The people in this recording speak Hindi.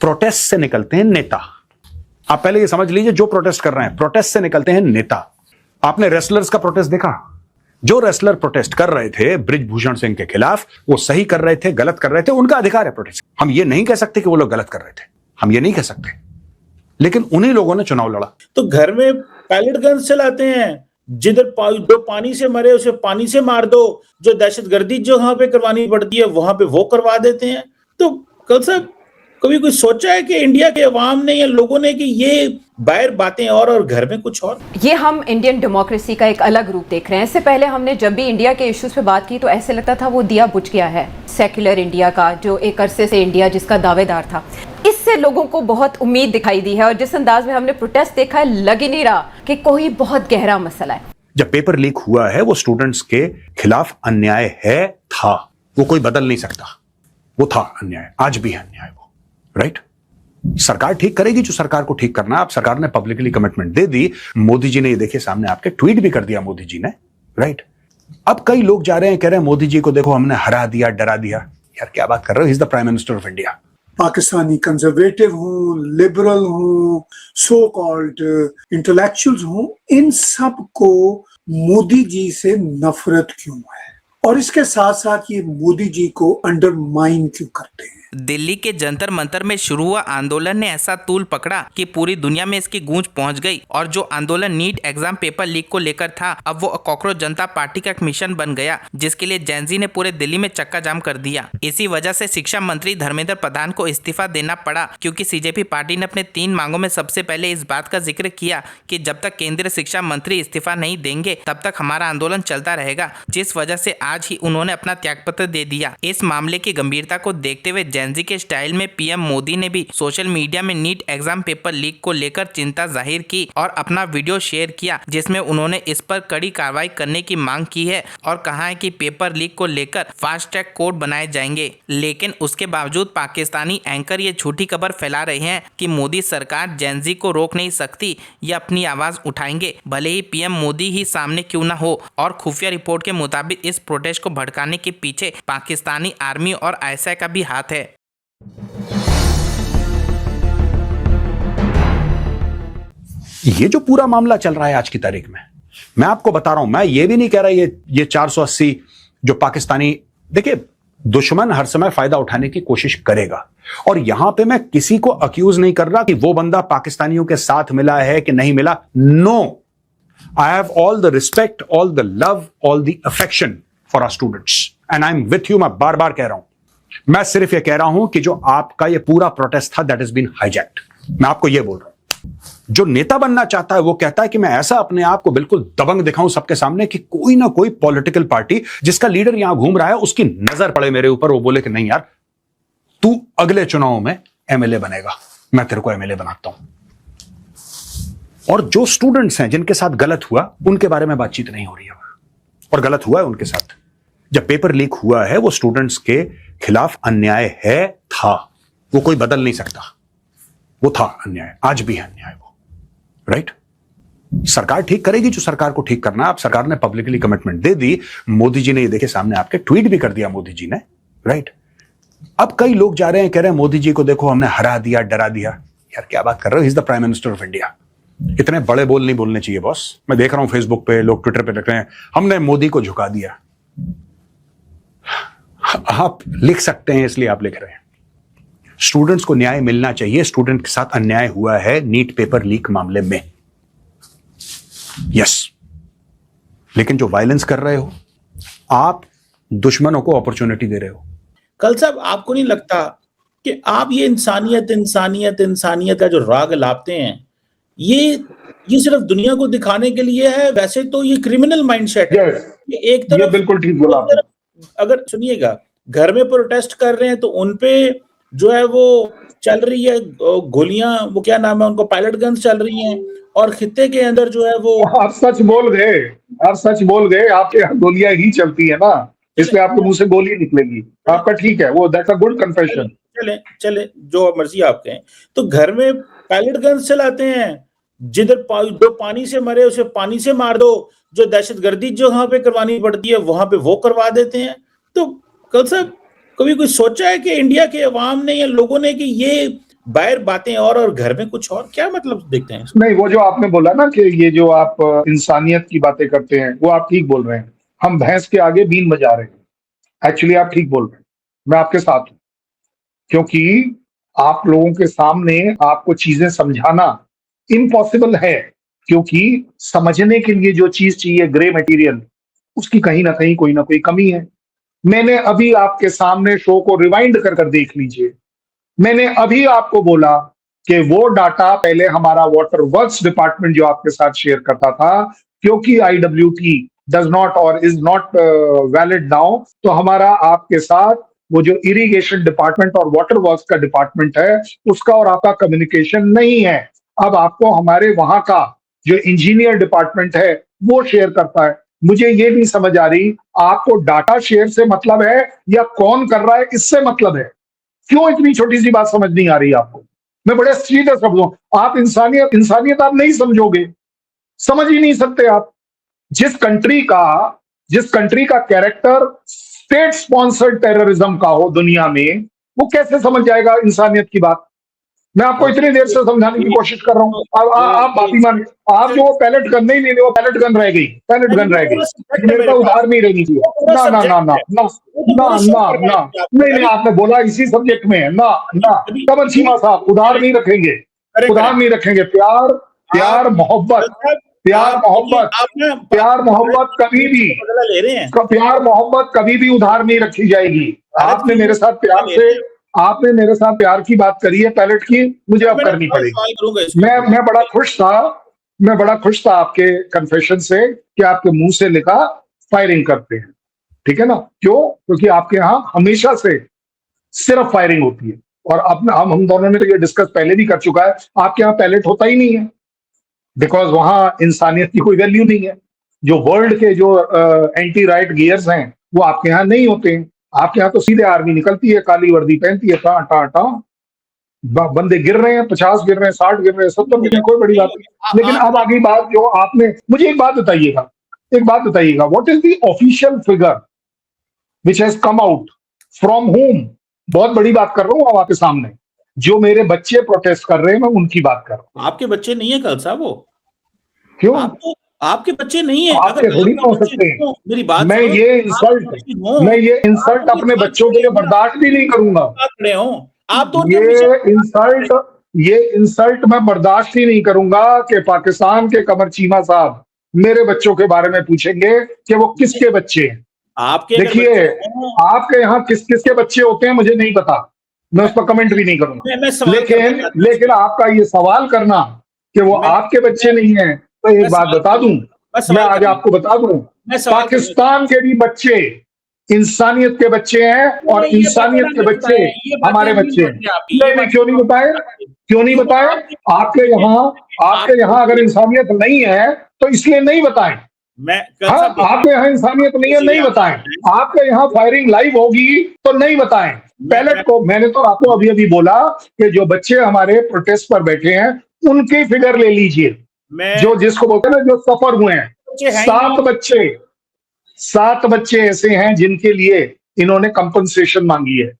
प्रोटेस्ट से निकलते हैं नेता। आप पहले ये समझ लीजिए, जो प्रोटेस्ट कर रहे हैं प्रोटेस्ट से निकलते हैं नेता। आपने रेसलर्स का प्रोटेस्ट देखा? जो रेसलर प्रोटेस्ट कर रहे थे बृजभूषण सिंह के खिलाफ, वो सही कर रहे थे, गलत कर रहे थे, उनका अधिकार है प्रोटेस्ट। हम ये नहीं कह सकते कि वो लोग गलत कर रहे थे, हम ये नहीं कह सकते, लेकिन उन्हीं लोगों ने चुनाव लड़ा। तो घर में पैलेट गन चलाते हैं, जिधर जो पानी से मरे उसे पानी से मार दो, जो दहशतगर्दी जो वहां पे करवानी पड़ती है वहां पे वो करवा देते हैं। तो कल साहब कभी कोई सोचा है कि इंडिया के अवाम ने या लोगों ने कि ये बाहर बातें और घर में कुछ और? ये हम इंडियन डेमोक्रेसी का एक अलग रूप देख रहे हैं। इससे पहले हमने जब भी इंडिया के इश्यूज पे बात की तो ऐसे लगता था वो दिया बुझ गया है सेक्युलर इंडिया का, जो एक अरसे से इंडिया जिसका दावेदार था। इससे लोगों को बहुत उम्मीद दिखाई दी है और जिस अंदाज में हमने प्रोटेस्ट देखा है, लग ही नहीं रहा कि कोई बहुत गहरा मसला है। जब पेपर लीक हुआ है वो स्टूडेंट्स के खिलाफ अन्याय है, था, वो कोई बदल नहीं सकता, वो था अन्याय, आज भी है अन्याय वो, राइट? सरकार ठीक करेगी जो सरकार को ठीक करना है। अब सरकार ने पब्लिकली कमिटमेंट दे दी, मोदी जी ने ये देखिए सामने आपके ट्वीट भी कर दिया मोदी जी ने, राइट? अब कई लोग जा रहे हैं, कह रहे हैं मोदी जी को देखो हमने हरा दिया, डरा दिया। यार क्या बात कर रहे हो? He is the prime minister of India. Pakistani conservative हूँ, लिबरल हूँ, सो कॉल्ड इंटेलेक्चुअल्स हूँ, इन सब को मोदी जी से नफरत क्यों है और इसके साथ साथ ये मोदी जी को अंडरमाइन क्यों करते हैं? दिल्ली के जंतर मंतर में शुरू हुआ आंदोलन ने ऐसा तूल पकड़ा कि पूरी दुनिया में इसकी गूंज पहुंच गई और जो आंदोलन नीट एग्जाम पेपर लीक को लेकर था, अब वो कॉकरोच जनता पार्टी का एक मिशन बन गया, जिसके लिए जैनजी ने पूरे दिल्ली में चक्का जाम कर दिया। इसी वजह से शिक्षा मंत्री धर्मेंद्र प्रधान को इस्तीफा देना पड़ा, क्योंकि सीजेपी पार्टी ने अपने 3 मांगों में सबसे पहले इस बात का जिक्र किया कि जब तक केंद्रीय शिक्षा मंत्री इस्तीफा नहीं देंगे तब तक हमारा आंदोलन चलता रहेगा, जिस वजह से आज ही उन्होंने अपना त्यागपत्र दे दिया। इस मामले की गंभीरता को देखते हुए जैनजी के स्टाइल में पीएम मोदी ने भी सोशल मीडिया में नीट एग्जाम पेपर लीक को लेकर चिंता जाहिर की और अपना वीडियो शेयर किया, जिसमें उन्होंने इस पर कड़ी कार्रवाई करने की मांग की है और कहा है कि पेपर लीक को लेकर फास्ट ट्रैक कोर्ट बनाए जाएंगे। लेकिन उसके बावजूद पाकिस्तानी एंकर ये झूठी खबर फैला रहे हैं कि मोदी सरकार जैनजी को रोक नहीं सकती या अपनी आवाज उठाएंगे, भले ही पीएम मोदी ही सामने क्यों न हो। और खुफिया रिपोर्ट के मुताबिक इस प्रोटेस्ट को भड़काने के पीछे पाकिस्तानी आर्मी और आईएसआई का भी हाथ है। ये जो पूरा मामला चल रहा है आज की तारीख में, मैं आपको बता रहा हूं, मैं ये भी नहीं कह रहा ये 480 जो पाकिस्तानी, देखिए दुश्मन हर समय फायदा उठाने की कोशिश करेगा और यहां पे मैं किसी को अक्यूज नहीं कर रहा कि वो बंदा पाकिस्तानियों के साथ मिला है कि नहीं मिला। No, I have all the respect, all the love, all the affection for our students and I am with you. मैं बार बार कह रहा हूं, मैं सिर्फ ये कह रहा हूं कि जो आपका ये पूरा प्रोटेस्ट था दैट इज बीन हाईजैक्ड। मैं आपको ये बोल रहा हूं, जो नेता बनना चाहता है वो कहता है कि मैं ऐसा अपने आप को बिल्कुल दबंग दिखाऊं सबके सामने कि कोई ना कोई पॉलिटिकल पार्टी जिसका लीडर यहां घूम रहा है उसकी नजर पड़े मेरे ऊपर, वो बोले कि नहीं यार तू अगले चुनाव में एमएलए बनेगा, मैं तेरे को एमएलए बनाता हूं। और जो स्टूडेंट्स हैं जिनके साथ गलत हुआ उनके बारे में बातचीत नहीं हो रही है, और गलत हुआ है उनके साथ। जब पेपर लीक हुआ है वो स्टूडेंट्स के खिलाफ अन्याय है, था, वो कोई बदल नहीं सकता, वो था अन्याय, आज भी है अन्याय वो, राइट? सरकार ठीक करेगी जो सरकार को ठीक करना है। अब सरकार ने पब्लिकली कमिटमेंट दे दी, मोदी जी ने ये देखिए सामने आपके ट्वीट भी कर दिया मोदी जी ने, राइट? अब कई लोग जा रहे हैं, कह रहे हैं मोदी जी को देखो हमने हरा दिया, डरा दिया। यार क्या बात कर रहे हो? He is the prime minister of India. इतने बड़े बोल नहीं बोलने चाहिए बॉस। मैं देख रहा हूं फेसबुक पे लोग, ट्विटर पे लिख रहे हैं हमने मोदी को झुका दिया। आप लिख सकते हैं इसलिए आप लिख रहे हैं। स्टूडेंट्स को न्याय मिलना चाहिए। स्टूडेंट के साथ अन्याय हुआ है नीट पेपर लीक मामले में, यस, लेकिन जो वायलेंस कर रहे हो आप, दुश्मनों को अपॉर्चुनिटी दे रहे हो। कल साहब आपको नहीं लगता कि आप ये इंसानियत इंसानियत इंसानियत का जो राग लापते हैं ये सिर्फ दुनिया को दिखाने के लिए है? वैसे तो ये क्रिमिनल माइंडसेट है। एक तरफ बिल्कुल ठीक बोला आपने। अगर सुनिएगा, घर में प्रोटेस्ट कर रहे हैं तो उनपे जो है वो चल रही है गोलियां, वो क्या नाम है उनको, पायलट गन्स चल रही हैं, और खित्ते के अंदर जो है वो, आप सच बोल गए, आप सच बोल गए, आपके यहाँ गोलियां ही चलती है ना, इसलिए आपके मुंह से गोली निकलेगी। आपका ठीक है, वो दैट्स अ गुड कन्फेशन। चले जो मर्जी आप कहें। तो घर में पायलट गन्स चलाते हैं, जिधर जो पानी से मरे उसे पानी से मार दो, जो दहशतगर्दी जो वहां पे करवानी पड़ती है वहां पे वो करवा देते हैं। तो कल साहब कभी कोई सोचा है कि इंडिया के अवाम ने या लोगों ने कि ये बाहर बातें और घर में कुछ और, क्या मतलब देखते हैं? नहीं, वो जो आपने बोला ना कि ये जो आप इंसानियत की बातें करते हैं, वो आप ठीक बोल रहे हैं। हम भैंस के आगे बीन बजा रहे हैं। एक्चुअली आप ठीक बोल रहे हैं, मैं आपके साथ हूं, क्योंकि आप लोगों के सामने आपको चीजें समझाना इम्पॉसिबल है, क्योंकि समझने के लिए जो चीज चाहिए ग्रे मटेरियल, उसकी कहीं ना कहीं कोई ना कोई कमी है। मैंने अभी आपके सामने शो को रिवाइंड कर कर देख लीजिए। मैंने अभी आपको बोला कि वो डाटा पहले हमारा वाटर वर्क्स डिपार्टमेंट जो आपके साथ शेयर करता था, क्योंकि IWT डज नॉट और इज नॉट वैलिड नाउ, तो हमारा आपके साथ वो जो इरिगेशन डिपार्टमेंट और वाटर वर्क्स का डिपार्टमेंट है, उसका और आपका कम्युनिकेशन नहीं है। अब आपको हमारे वहां का जो इंजीनियर डिपार्टमेंट है वो शेयर करता है। मुझे ये नहीं समझ आ रही, आपको डाटा शेयर से मतलब है या कौन कर रहा है इससे मतलब है? क्यों इतनी छोटी सी बात समझ नहीं आ रही आपको? मैं बड़े सीधे शब्दों, आप इंसानियत आप नहीं समझोगे, समझ ही नहीं सकते आप। जिस कंट्री का कैरेक्टर स्टेट स्पॉन्सर्ड टेररिज्म का हो दुनिया में, वो कैसे समझ जाएगा इंसानियत की बात? मैं आपको इतनी देर से समझाने की कोशिश कर रहा हूं। अब आप बात ही मान, आप जो वो पैलेट गन नहीं ले, वो पैलेट गन रह गई, पैलेट गन रह गई, मेरे को उधार नहीं रहनी चाहिए। ना ना ना ना ना ना ना ना, नहीं, आपने बोला इसी सब्जेक्ट में है ना ना। कमर चीमा साहब, उधार नहीं रखेंगे, उधार नहीं रखेंगे। प्यार मोहब्बत कभी भी, ले रहे हैं। प्यार मोहब्बत कभी भी उधार नहीं रखी जाएगी। आपने मेरे साथ प्यार की बात करी है पैलेट की, मुझे अब करनी पड़ेगी। मैं बड़ा खुश था आपके कन्फेशन से कि आपके मुंह से लिखा फायरिंग करते हैं, ठीक है ना? क्यों? क्योंकि आपके यहाँ हमेशा से सिर्फ फायरिंग होती है। और अब हम दोनों ने तो ये डिस्कस पहले भी कर चुका है, आपके यहाँ पैलेट होता ही नहीं है, बिकॉज वहां इंसानियत की कोई वैल्यू नहीं है। जो वर्ल्ड के जो एंटी राइट गियर्स हैं, वो आपके यहाँ नहीं होते हैं। आपके यहाँ तो सीधे आर्मी निकलती है, काली वर्दी पहनती है, टा टा टा, बंदे गिर रहे हैं, 50 गिर रहे हैं, 60 गिर रहे हैं, 70 गिर रहे हैं, कोई बड़ी बात नहीं। लेकिन अब आगे बात जो आपने, मुझे एक बात बताइएगा, what is the official figure which has come out from home? बहुत बड़ी बात कर रहा हूं अब आपके सामने। जो मेरे बच्चे प्रोटेस्ट कर रहे हैं, मैं उनकी बात कर रहा हूँ। आपके बच्चे नहीं है कल साहब, वो क्यों? आपके बच्चे नहीं है, आपके थोड़ी ना हो सकते हैं। मेरी बात, मैं ये इंसल्ट अपने बच्चों के लिए बर्दाश्त भी नहीं करूंगा। आप तो ये इंसल्ट मैं बर्दाश्त ही नहीं करूंगा कि पाकिस्तान के कमर चीमा साहब मेरे बच्चों के बारे में पूछेंगे कि वो किसके बच्चे हैं। आपके देखिए, आपके यहाँ किस किसके बच्चे होते हैं मुझे नहीं पता, मैं उस पर कमेंट भी नहीं करूंगा। लेकिन आपका ये सवाल करना कि वो आपके बच्चे नहीं है, तो एक बात बता दूं, मैं आज आपको बता दूं, पाकिस्तान के भी बच्चे इंसानियत के बच्चे हैं और इंसानियत के बच्चे हमारे बच्चे हैं। नहीं, क्यों नहीं बताए? आपके यहाँ अगर इंसानियत नहीं है तो इसलिए नहीं बताएं। आपके यहाँ इंसानियत नहीं है, नहीं बताएं। आपके यहाँ फायरिंग लाइव होगी तो नहीं बताएं। पैलेट को मैंने तो आपको अभी बोला कि जो बच्चे हमारे प्रोटेस्ट पर बैठे हैं उनके फिगर ले लीजिए, जो जिसको बोलते हैं ना, जो सफर हुए हैं। 7 बच्चे ऐसे हैं जिनके लिए इन्होंने कंपनसेशन मांगी है।